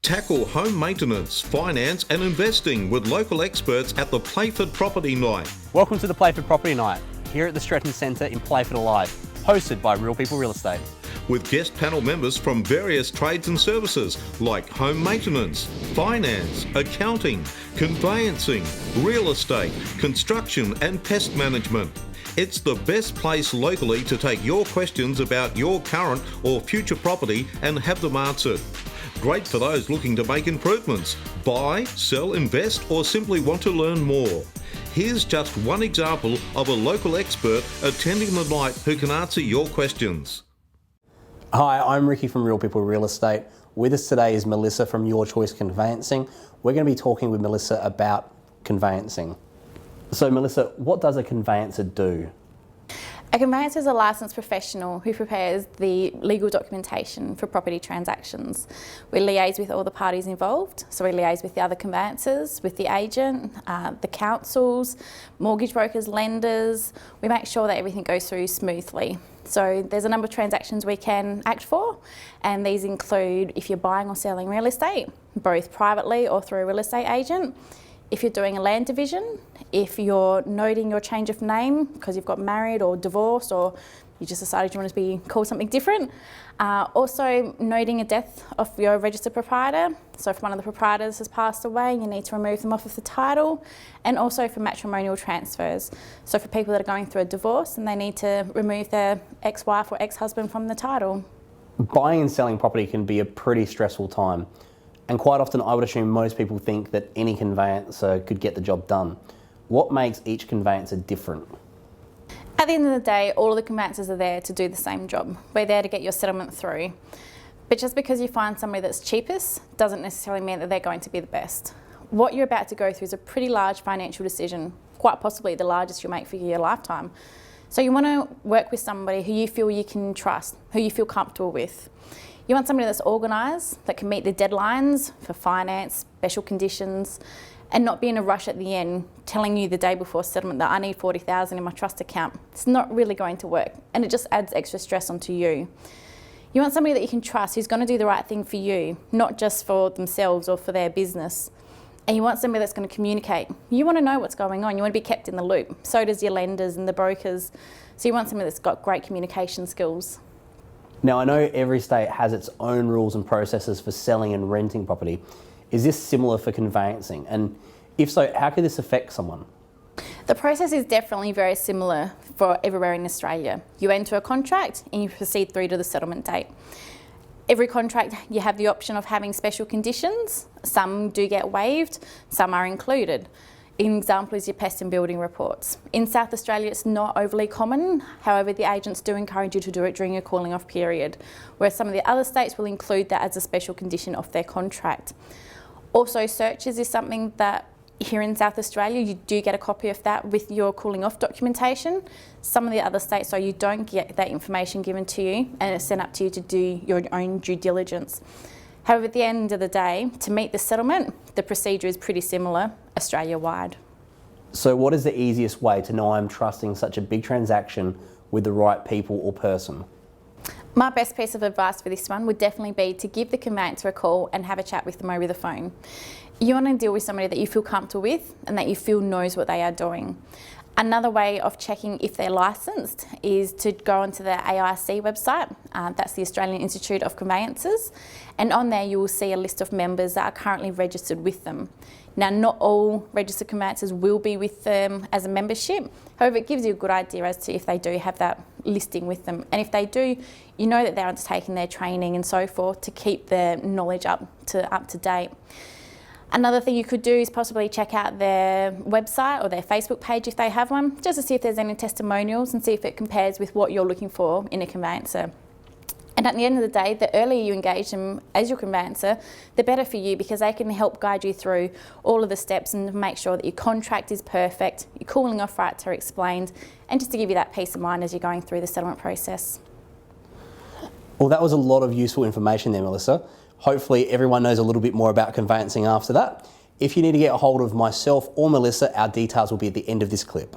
Tackle home maintenance, finance and investing with local experts at the Playford Property Night. Welcome to the Playford Property Night, here at the Stretton Centre in Playford Alive, hosted by Real People Real Estate. With guest panel members from various trades and services like home maintenance, finance, accounting, conveyancing, real estate, construction and pest management. It's the best place locally to take your questions about your current or future property and have them answered. Great for those looking to make improvements, buy, sell, invest, or simply want to learn more. Here's just one example of a local expert attending the night who can answer your questions. Hi, I'm Ricky from Real People Real Estate. With us today is Melissa from Your Choice Conveyancing. We're going to be talking with Melissa about conveyancing. So Melissa, what does a conveyancer do? A conveyancer is a licensed professional who prepares the legal documentation for property transactions. We liaise with all the parties involved, so we liaise with the other conveyancers, with the agent, the councils, mortgage brokers, lenders. We make sure that everything goes through smoothly. So there's a number of transactions we can act for, and these include if you're buying or selling real estate, both privately or through a real estate agent. If you're doing a land division, if you're noting your change of name because you've got married or divorced or you just decided you want to be called something different. Also noting a death of your registered proprietor. So if one of the proprietors has passed away, you need to remove them off of the title. And also for matrimonial transfers. So for people that are going through a divorce and they need to remove their ex-wife or ex-husband from the title. Buying and selling property can be a pretty stressful time. And quite often I would assume most people think that any conveyancer could get the job done. What makes each conveyancer different? At the end of the day, all of the conveyancers are there to do the same job. We're there to get your settlement through. But just because you find somebody that's cheapest doesn't necessarily mean that they're going to be the best. What you're about to go through is a pretty large financial decision, quite possibly the largest you'll make for your lifetime. So you want to work with somebody who you feel you can trust, who you feel comfortable with. You want somebody that's organised, that can meet the deadlines for finance, special conditions, and not be in a rush at the end, telling you the day before settlement that I need $40,000 in my trust account. It's not really going to work, and it just adds extra stress onto you. You want somebody that you can trust, who's going to do the right thing for you, not just for themselves or for their business. And you want somebody that's going to communicate. You want to know what's going on. You want to be kept in the loop. So does your lenders and the brokers. So you want somebody that's got great communication skills. Now, I know every state has its own rules and processes for selling and renting property. Is this similar for conveyancing? And if so, how could this affect someone? The process is definitely very similar for everywhere in Australia. You enter a contract and you proceed through to the settlement date. Every contract, you have the option of having special conditions. Some do get waived, some are included. An example is your pest and building reports. In South Australia, it's not overly common. However, the agents do encourage you to do it during your cooling off period, whereas some of the other states will include that as a special condition of their contract. Also, searches is something that here in South Australia, you do get a copy of that with your cooling off documentation. Some of the other states, so you don't get that information given to you and it's sent up to you to do your own due diligence. However, at the end of the day, to meet the settlement, the procedure is pretty similar Australia-wide. So what is the easiest way to know I'm trusting such a big transaction with the right people or person? My best piece of advice for this one would definitely be to give the conveyancer a call and have a chat with them over the phone. You want to deal with somebody that you feel comfortable with and that you feel knows what they are doing. Another way of checking if they're licensed is to go onto the AIC website, that's the Australian Institute of Conveyancers, and on there you will see a list of members that are currently registered with them. Now, not all registered conveyancers will be with them as a membership, however it gives you a good idea as to if they do have that listing with them, and if they do, you know that they're undertaking their training and so forth to keep their knowledge up to date. Another thing you could do is possibly check out their website or their Facebook page if they have one, just to see if there's any testimonials and see if it compares with what you're looking for in a conveyancer. And at the end of the day, the earlier you engage them as your conveyancer, the better for you, because they can help guide you through all of the steps and make sure that your contract is perfect, your cooling off rights are explained, and just to give you that peace of mind as you're going through the settlement process. Well, that was a lot of useful information there, Melissa. Hopefully everyone knows a little bit more about conveyancing after that. If you need to get a hold of myself or Melissa, our details will be at the end of this clip.